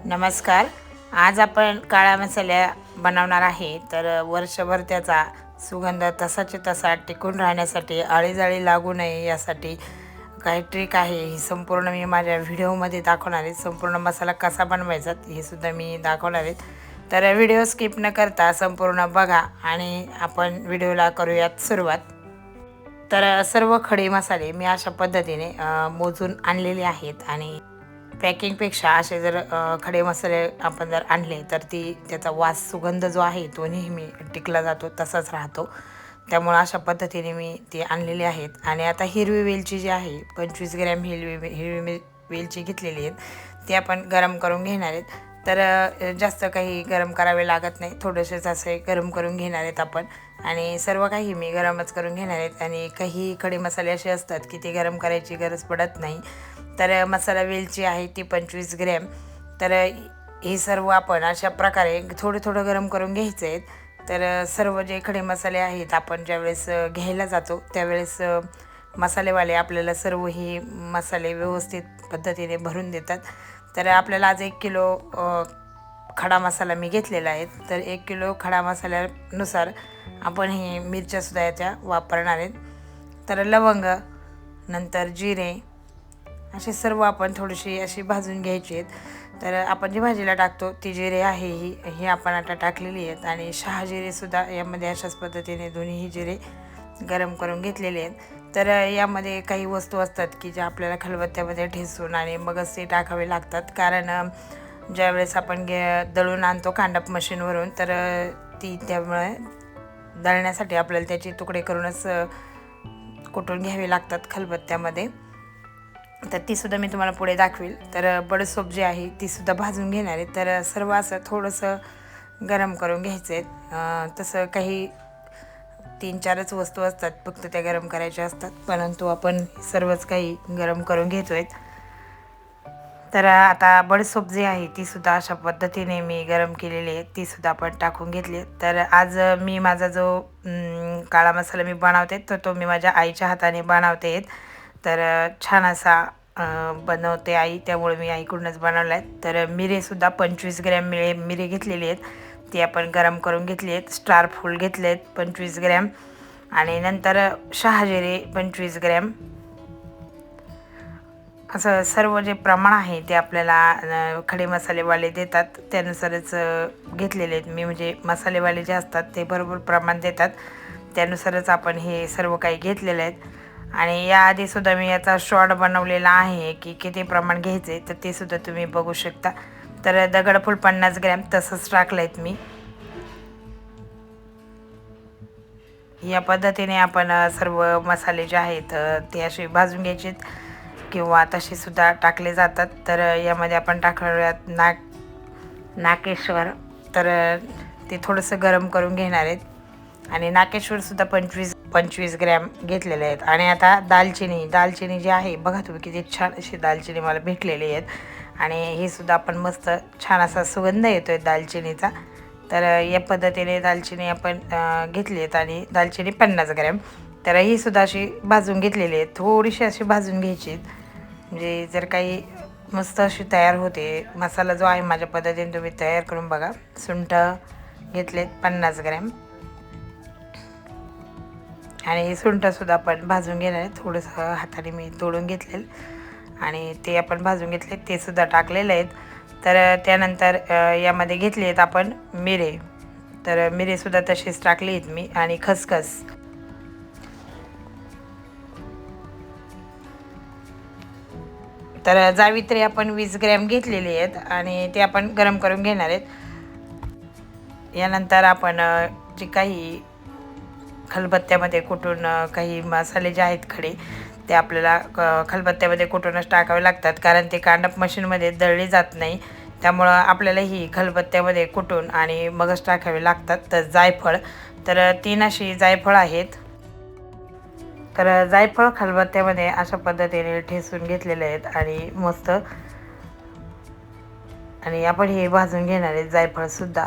नमस्कार. आज आपण काळा मसाला बनवणार आहे. तर वर्षभर त्याचा सुगंध तसाच्या तसा टिकून राहण्यासाठी, आळीजाळी लागू नये यासाठी काही ट्रिक आहे. ही संपूर्ण मी माझ्या व्हिडिओमध्ये दाखवणार आहे. संपूर्ण मसाला कसा बनवायचा हे सुद्धा मी दाखवणार आहे. तर व्हिडिओ स्किप न करता संपूर्ण बघा आणि आपण व्हिडिओला करूयात सुरुवात. तर सर्व खडे मसाले मी अशा पद्धतीने मोजून आणलेले आहेत आणि पॅकिंगपेक्षा असे जर खडे मसाले आपण जर आणले तर त्याचा वास सुगंध जो आहे तो नेहमी टिकला जातो, तसाच राहतो. त्यामुळं अशा पद्धतीने मी ते आणलेले आहेत. आणि आता हिरवी वेलची जी आहे 25 ग्रॅम हिरवी वेलची घेतलेली आहेत, ती आपण गरम करून घेणार आहेत. तर जास्त काही गरम करावे लागत नाही, थोडेसेच असे गरम करून घेणार आहेत आपण. आणि सर्व काही मी गरमच करून घेणार आहेत. आणि काही खडे मसाले असे असतात की ते गरम करायची गरज पडत नाही. तर मसाला वेलची आहे ती 25 ग्रॅम. तर हे सर्व आपण अशा प्रकारे थोडं थोडं गरम करून घ्यायचं आहेत. तर सर्व जे खडे मसाले आहेत आपण ज्यावेळेस घ्यायला जातो त्यावेळेस मसालेवाले आपल्याला सर्व ही मसाले व्यवस्थित पद्धतीने भरून देतात. तर आपल्याला आज 1 किलो खडा मसाला मी घेतलेला आहे. तर 1 किलो खडा मसाल्यानुसार आपण हे मिरच्यासुद्धा याच्या वापरणार आहेत. तर लवंग, नंतर जिरे, असे सर्व आपण थोडीशी अशी भाजून घ्यायची आहेत. तर आपण जी भाजीला टाकतो ती जिरे आहे ही आपण आता टाकलेली आहेत. आणि शहाजिरेसुद्धा यामध्ये अशाच पद्धतीने दोन्हीही जिरे गरम करून घेतलेले आहेत. तर यामध्ये काही वस्तू असतात की ज्या आपल्याला खलबत्त्यामध्ये ठेचून आणि मगच ते टाकावे लागतात. कारण ज्यावेळेस आपण दळून आणतो कांडप मशीनवरून तर त्यामुळे दळण्यासाठी आपल्याला त्याचे तुकडे करूनच कुटून घ्यावे लागतात खलबत्त्यामध्ये. तर तीसुद्धा मी तुम्हाला पुढे दाखवेल. तर बडीशेप जी आहे तीसुद्धा भाजून घेणार आहे. तर सर्व असं थोडंसं गरम करून घ्यायचं आहे. तसं काही 3-4च वस्तू असतात फक्त त्या गरम करायच्या असतात, परंतु आपण सर्वच काही गरम करून घेतो आहेत. तर आता बडीशेप जी आहे तीसुद्धा अशा पद्धतीने मी गरम केलेली आहे, तीसुद्धा आपण टाकून घेतली आहे. तर आज मी माझा जो काळा मसाला मी बनवते तो मी माझ्या आईच्या हाताने बनवते. तर छान असा बनवते आई, त्यामुळे मी आईकडूनच बनवला आहे. तर मिरेसुद्धा 25 ग्रॅम मिरे घेतलेली आहेत, ती आपण गरम करून घेतली आहेत. स्टार फूल घेतले आहेत 25 ग्रॅम. आणि नंतर शहाजिरे 25 ग्रॅम. असं सर्व जे प्रमाण आहे ते आपल्याला खडे मसालेवाले देतात त्यानुसारच घेतलेले आहेत मी. म्हणजे मसालेवाले जे असतात ते बरोबर प्रमाण देतात, त्यानुसारच आपण हे सर्व काही घेतलेले आहेत. आणि याआधीसुद्धा मी याचा शॉर्ट बनवलेला आहे की किती प्रमाण घ्यायचे, तर ते सुद्धा तुम्ही बघू शकता. तर दगडफूल 50 ग्रॅम तसंच टाकलं आहेत मी. या पद्धतीने आपण सर्व मसाले जे आहेत ते असे भाजून घ्यायचे किंवा तसेसुद्धा टाकले जातात. तर यामध्ये आपण टाकूयात नाकेश्वर. तर ते थोडंसं गरम करून घेणार आहेत. आणि नाकेश्वरसुद्धा 25 ग्रॅम घेतलेले आहेत. आणि आता दालचिनी जी आहे बघा तुम्ही किती छान अशी दालचिनी मला भेटलेली आहेत. आणि ही सुद्धा आपण मस्त छान असा सुगंध येतो आहे दालचिनीचा. तर या पद्धतीने दालचिनी आपण घेतली आहेत. आणि दालचिनी 50 ग्रॅम. तर ही सुद्धा अशी भाजून घेतलेली आहे, थोडीशी अशी भाजून घ्यायची. म्हणजे जर काही मस्त अशी तयार होते. मसाला जो आहे माझ्या पद्धतीने तुम्ही तयार करून बघा. सुंठ घेतलेत 50 ग्रॅम. आणि हे सुंठसुद्धा आपण भाजून घेणार आहे, थोडंसं हाताने मी तोडून घेतलेलं आणि ते आपण भाजून घेतले, ते सुद्धा टाकलेले आहेत. तर त्यानंतर यामध्ये घेतले आहेत आपण मिरे. तर मिरेसुद्धा तसेच टाकले आहेत मी. आणि खसखस. तर जावित्री आपण 20 ग्रॅम घेतलेली आहेत आणि ते आपण गरम करून घेणार आहेत. यानंतर आपण जे काही खलबत्त्यामध्ये कुटून काही मसाले जे आहेत खडे ते आपल्याला खलबत्त्यामध्ये कुटूनच टाकावे लागतात, कारण ते कांडप मशीनमध्ये दळले जात नाही. त्यामुळं आपल्याला ही खलबत्त्यामध्ये कुटून आणि मगच टाकावे लागतात. तर जायफळ, तर 3 अशी जायफळ आहेत. तर जायफळ खलबत्त्यामध्ये अशा पद्धतीने ठेचून घेतलेले आहेत आणि मस्त. आणि आपण हे भाजून घेणार आहेत जायफळसुद्धा.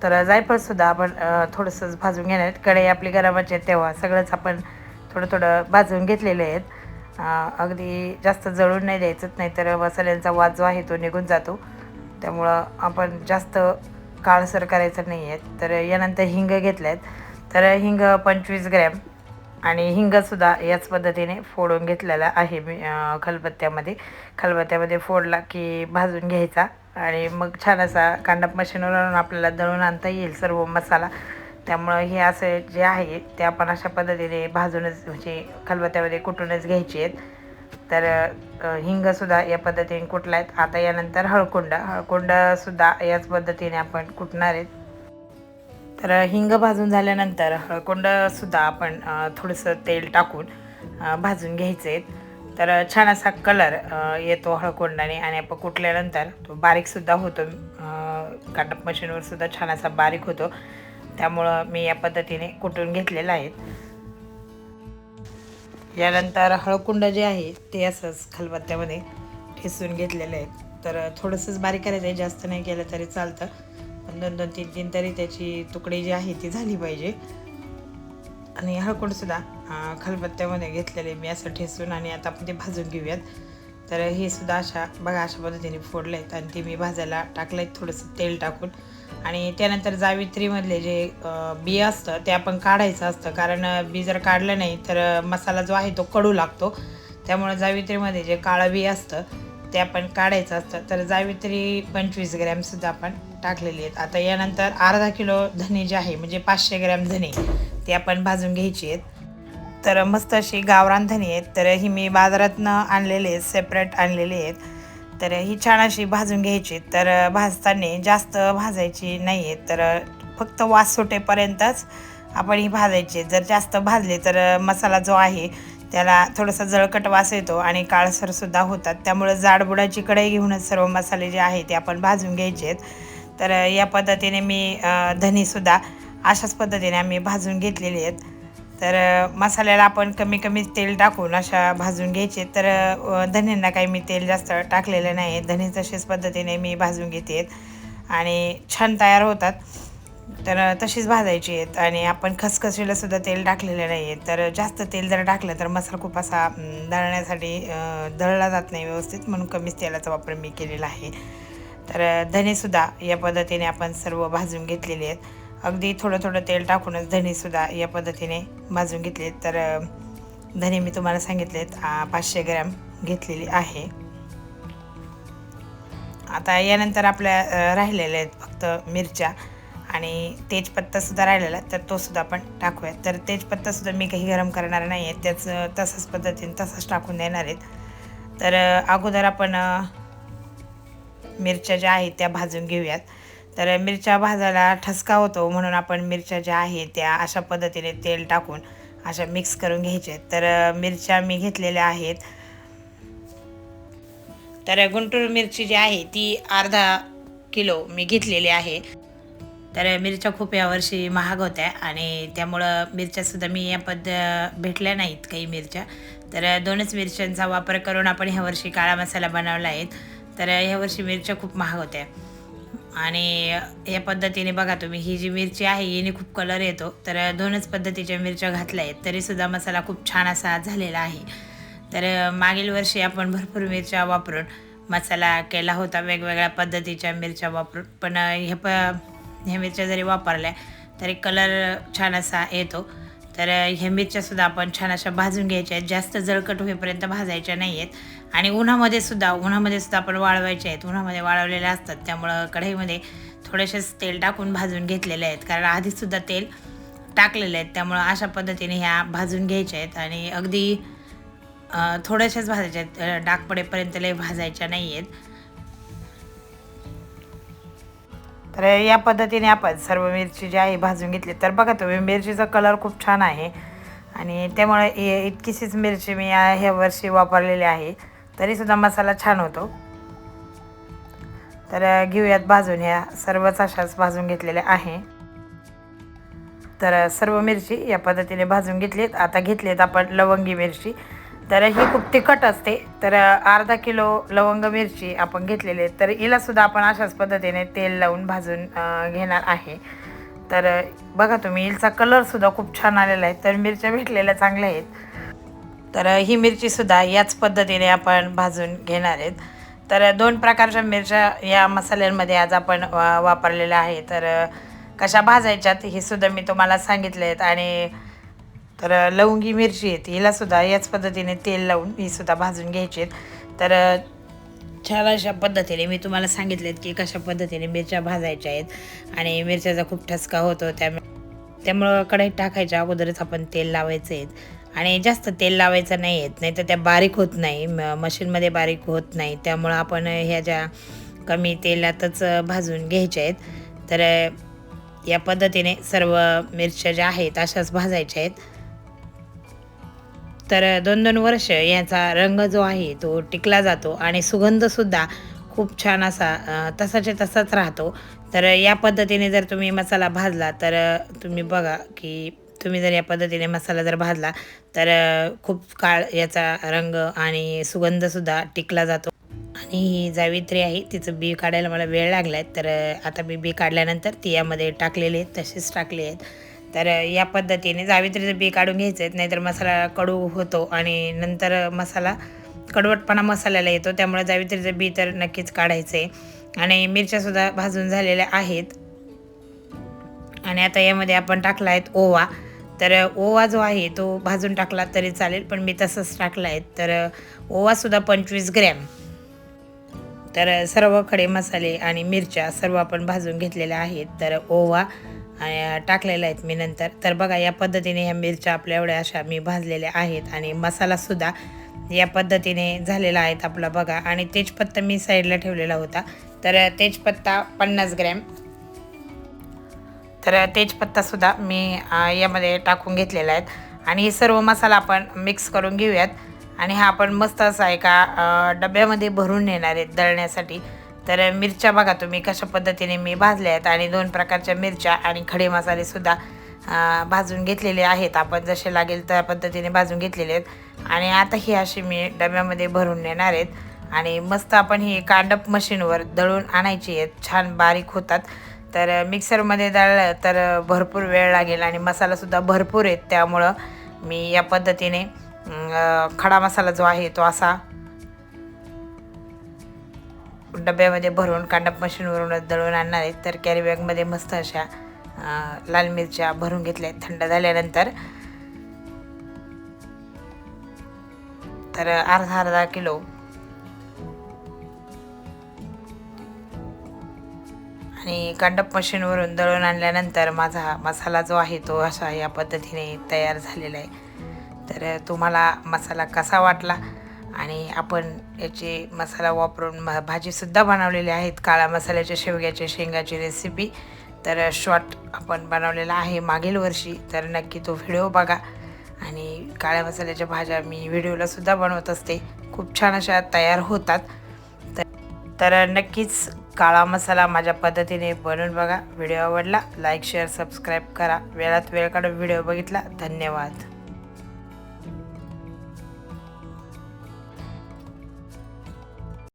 तर जायफळसुद्धा आपण थोडंसंच भाजून घेणार आहेत. कढई आपली गरमच आहे तेव्हा सगळंच आपण थोडं थोडं भाजून घेतलेले आहेत. अगदी जास्त जळून नाही द्यायचं, नाही तर मसाल्यांचा वास जो आहे तो निघून जातो. त्यामुळं आपण जास्त काळसर करायचं नाही आहे. तर यानंतर हिंग घेतले आहेत. तर हिंग 25 ग्रॅम आणि हिंगसुद्धा याच पद्धतीने फोडून घेतलेला आहे मी खलबत्त्यामध्ये फोडला की भाजून घ्यायचा आणि मग छान असा कांडप मशीनवर आणून आपल्याला दळून आणता येईल सर्व मसाला. त्यामुळं हे असे जे आहे ते आपण अशा पद्धतीने भाजूनच म्हणजे खलबत्त्यामध्ये कुटूनच घ्यायचे आहेत. तर हिंगसुद्धा या पद्धतीने कुटला आहेत. आता यानंतर हळकुंडसुद्धा याच पद्धतीने आपण कुटणार आहेत. तर हिंग भाजून झाल्यानंतर हळकुंडसुद्धा आपण थोडंसं तेल टाकून भाजून घ्यायचे आहेत. तर छान असा कलर येतो हळकुंडाने आणि आपण कुटल्यानंतर तो बारीकसुद्धा होतो. कांडप मशीनवरसुद्धा छान असा बारीक होतो. त्यामुळं मी या पद्धतीने कुटून घेतलेलं आहे. यानंतर हळकुंड जे आहे ते असंच खलबत्त्यामध्ये ठेसून घेतलेलं आहे. तर थोडंसंच बारीक करायचं आहे, जास्त नाही केलं तरी चालतं. पण 2-2, 3-3 तरी त्याची तुकडी जी आहे ती झाली पाहिजे. आणि हळकुंडसुद्धा खलबत्त्यामध्ये घेतलेले मी असं ठेसून आणि आता आपण ते भाजून घेऊयात. तर हे सुद्धा अशा पद्धतीने फोडले आहेत आणि ते मी भाजायला टाकलं आहे थोडंसं तेल टाकून. आणि त्यानंतर जावित्रीमधले जे बी असतं ते आपण काढायचं असतं, कारण बी जर काढलं नाही तर मसाला जो आहे तो कडू लागतो. त्यामुळं जावित्रीमध्ये जे काळं बी असतं ते आपण काढायचं असतं. तर जावित्री 25 ग्रॅमसुद्धा आपण टाकलेली आहेत. आता यानंतर अर्धा किलो धने जे आहे म्हणजे 500 ग्रॅम धने ते आपण भाजून घ्यायची आहेत. तर मस्त अशी गावरान धने आहेत. तर ही मी बाजारातनं आणलेले आहेत, सेपरेट आणलेले आहेत. तर ही छान अशी भाजून घ्यायची. तर भाजताना जास्त भाजायची नाही आहे, तर फक्त वास सुटेपर्यंतच आपण ही भाजायची. जर जास्त भाजले तर मसाला जो आहे त्याला थोडासा जळकट वास येतो आणि काळसरसुद्धा होतात. त्यामुळं जाडबुडाची कढई घेऊनच सर्व मसाले जे आहे ते आपण भाजून घ्यायचे आहेत. तर या पद्धतीने मी धनेसुद्धा अशाच पद्धतीने आम्ही भाजून घेतलेले आहेत. तर मसाल्याला आपण कमी कमी तेल टाकून अशा भाजून घ्यायचे. तर धन्यांना काही मी तेल जास्त टाकलेलं नाही आहे. धने तशाच पद्धतीने मी भाजून घेते आणि छान तयार होतात. तर तशीच भाजायची आहेत आणि आपण खसखशीलासुद्धा तेल टाकलेलं नाही आहे. तर जास्त तेल जर टाकलं तर मसाला खूप असा दळण्यासाठी दळला जात नाही व्यवस्थित, म्हणून कमीच तेलाचा वापर मी केलेला आहे. तर धनेसुद्धा या पद्धतीने आपण सर्व भाजून घेतलेले आहेत. अगदी थोडं थोडं तेल टाकूनच धनेसुद्धा या पद्धतीने भाजून घेतले. तर धने मी तुम्हाला सांगितले आहेत 500 ग्रॅम घेतलेली आहे. आता यानंतर आपल्या राहिलेल्या आहेत फक्त मिरच्या आणि तेजपत्तासुद्धा राहिलेला, तर तोसुद्धा आपण टाकूयात. तर तेजपत्तासुद्धा मी काही गरम करणार नाही आहे, तसंच पद्धतीने तसंच टाकून देणार आहेत. तर अगोदर आपण मिरच्या ज्या आहेत त्या भाजून घेऊयात. तर मिरच्या भाजायला ठसका होतो म्हणून आपण मिरच्या ज्या आहेत त्या अशा पद्धतीने तेल टाकून अशा मिक्स करून घ्यायच्या आहेत. तर मिरच्या मी घेतलेल्या आहेत. तर गुंटूर मिरची जी आहे ती अर्धा किलो मी घेतलेली आहे. तर मिरच्या खूप यावर्षी महाग होत्या आणि त्यामुळं मिरच्यासुद्धा मी भेटल्या नाहीत काही मिरच्या. तर 2च मिरच्यांचा वापर करून आपण ह्यावर्षी काळा मसाला बनवला आहे. तर ह्यावर्षी मिरच्या खूप महाग होत्या आणि या पद्धतीने बघा तुम्ही, ही जी मिरची आहे हिने खूप कलर येतो. तर 2च पद्धतीच्या मिरच्या घातल्या आहेत तरीसुद्धा मसाला खूप छान असा झालेला आहे. तर मागील वर्षी आपण भरपूर मिरच्या वापरून मसाला केला होता, वेगवेगळ्या पद्धतीच्या मिरच्या वापरून. पण ह्या मिरच्या जरी वापरल्या तरी कलर छान असा येतो. तर ह्या मिरच्यासुद्धा आपण छान अशा भाजून घ्यायच्या आहेत, जास्त जळकट होईपर्यंत भाजायच्या नाही आहेत. आणि उन्हामध्ये सुद्धा आपण वाळवायच्या आहेत. उन्हामध्ये वाळवलेल्या असतात, त्यामुळं कढईमध्ये थोडेसेच तेल टाकून भाजून घेतलेले आहेत, कारण आधीसुद्धा तेल टाकलेले आहेत. त्यामुळं अशा पद्धतीने ह्या भाजून घ्यायच्या आहेत आणि अगदी थोड्याशाच भाजायच्या आहेत, डाग पडेपर्यंत लई भाजायच्या नाही आहेत. तर या पद्धतीने आपण सर्व मिरची जी आहे भाजून घेतली. तर बघा तुम्ही, मिरचीचा कलर खूप छान आहे आणि त्यामुळे इतकीशीच मिरची मी ह्या वर्षी वापरलेली आहे, तरीसुद्धा मसाला छान होतो. तर घेऊयात भाजून. ह्या सर्वच अशाच भाजून घेतलेल्या आहे. तर सर्व मिरची या पद्धतीने भाजून घेतलीत. आता घेतलीत आपण लवंगी मिरची. तर ही खूप तिखट असते. तर अर्धा किलो लवंग मिरची आपण घेतलेली आहे. तर हिलासुद्धा आपण अशाच पद्धतीने तेल लावून भाजून घेणार आहे. तर बघा तुम्ही, हिचा कलरसुद्धा खूप छान आलेला आहे. तर मिरच्या भेटलेल्या चांगल्या आहेत. तर ही मिरचीसुद्धा याच पद्धतीने आपण भाजून घेणार आहेत. तर 2 प्रकारच्या मिरच्या या मसाल्यांमध्ये आज आपण वापरलेल्या आहे. तर कशा भाजायच्यात हे सुद्धा मी तुम्हाला सांगितले आहेत. आणि तर लवंगी मिरची आहे हिलासुद्धा याच पद्धतीने तेल लावून ही सुद्धा भाजून घ्यायची आहेत. तर छान अशा पद्धतीने मी तुम्हाला सांगितलेत की कशा पद्धतीने मिरच्या भाजायच्या आहेत. आणि मिरच्याचा खूप ठसका होतो त्यामुळं कढईत टाकायच्या अगोदरच आपण तेल लावायचं आहेत. आणि जास्त तेल लावायचं नाही आहेत, नाही तर त्या बारीक होत नाही, मशीनमध्ये बारीक होत नाही. त्यामुळं आपण ह्या ज्या कमी तेलातच भाजून घ्यायच्या आहेत. तर या पद्धतीने सर्व मिरच्या ज्या आहेत अशाच भाजायच्या आहेत. तर 2-2 वर्ष याचा रंग जो आहे तो टिकला जातो आणि सुगंधसुद्धा खूप छान असा तसाच्या तसाच राहतो. तर या पद्धतीने जर तुम्ही मसाला भाजला तर तुम्ही बघा की तुम्ही जर या पद्धतीने मसाला जर भाजला तर खूप काळ याचा रंग आणि सुगंधसुद्धा टिकला जातो. आणि ही जावित्री आहे तिचं बी काढायला मला वेळ लागला आहे. तर आता मी बी काढल्यानंतर ती यामध्ये टाकलेली आहेत, तसेच टाकले आहेत. तर या पद्धतीने जावित्रीचं बी काढून घ्यायचं आहे, नाहीतर मसाला कडू होतो आणि नंतर मसाला कडवटपणा मसाल्याला येतो. त्यामुळे जावित्रीचं बी तर नक्कीच काढायचं आहे. आणि मिरच्यासुद्धा भाजून झालेल्या आहेत. आणि आता यामध्ये आपण टाकला आहे ओवा. तर ओवा जो आहे तो भाजून टाकला तरी चालेल, पण मी तसंच टाकला आहे. तर ओवासुद्धा 25 ग्रॅम. तर सर्व खडे मसाले आणि मिरच्या सर्व आपण भाजून घेतलेल्या आहेत. तर ओवा टाकलेला आहेत मी नंतर. तर बघा या पद्धतीने ह्या मिरच्या आपल्या एवढ्या अशा मी भाजलेल्या आहेत. आणि मसालासुद्धा या पद्धतीने झालेला आहेत आपला बघा. आणि तेजपत्ता मी साईडला ठेवलेला होता. तर तेजपत्ता 50 ग्रॅम. तर तेजपत्तासुद्धा मी यामध्ये टाकून घेतलेला आहेत. आणि हे सर्व मसाला आपण मिक्स करून घेऊयात. आणि हा आपण मस्त असा एका डब्यामध्ये भरून नेणार आहेत दळण्यासाठी. तर मिरच्या बघा तुम्ही कशा पद्धतीने मी भाजल्या आहेत. आणि 2 प्रकारच्या मिरच्या आणि खडे मसालेसुद्धा भाजून घेतलेले आहेत. आपण जसे लागेल त्या पद्धतीने भाजून घेतलेले आहेत. आणि आता ही अशी मी डब्यामध्ये भरून नेणार आहेत. आणि मस्त आपण ही कांडप मशीनवर दळून आणायची आहेत, छान बारीक होतात. तर मिक्सरमध्ये दळलं तर भरपूर वेळ लागेल आणि मसालासुद्धा भरपूर आहेत. त्यामुळं मी या पद्धतीने खडा मसाला जो आहे तो असा डब्यामध्ये भरून कांडप मशीनवरूनच दळून आणणार आहेत. तर कॅरी बॅगमध्ये मस्त अशा लाल मिरच्या भरून घेतल्या आहेत थंड झाल्यानंतर. तर अर्धा किलो आणि कांडप मशीनवरून दळून आणल्यानंतर माझा मसाला जो आहे तो असा या पद्धतीने तयार झालेला आहे. तर तुम्हाला मसाला कसा वाटला? आणि आपण याची मसाला वापरून भाजीसुद्धा बनवलेली आहेत, काळा मसाल्याच्या शेवग्याच्या शेंगाची रेसिपी. तर शॉर्ट आपण बनवलेला आहे मागील वर्षी. तर नक्की तो व्हिडिओ बघा. आणि काळ्या मसाल्याच्या भाज्या मी व्हिडिओलासुद्धा बनवत असते, खूप छान अशा तयार होतात. तर नक्कीच काळा मसाला माझ्या पद्धतीने बनवून बघा. व्हिडिओ आवडला लाईक शेअर सबस्क्राईब करा. वेळात वेळ काढून व्हिडिओ बघितला धन्यवाद.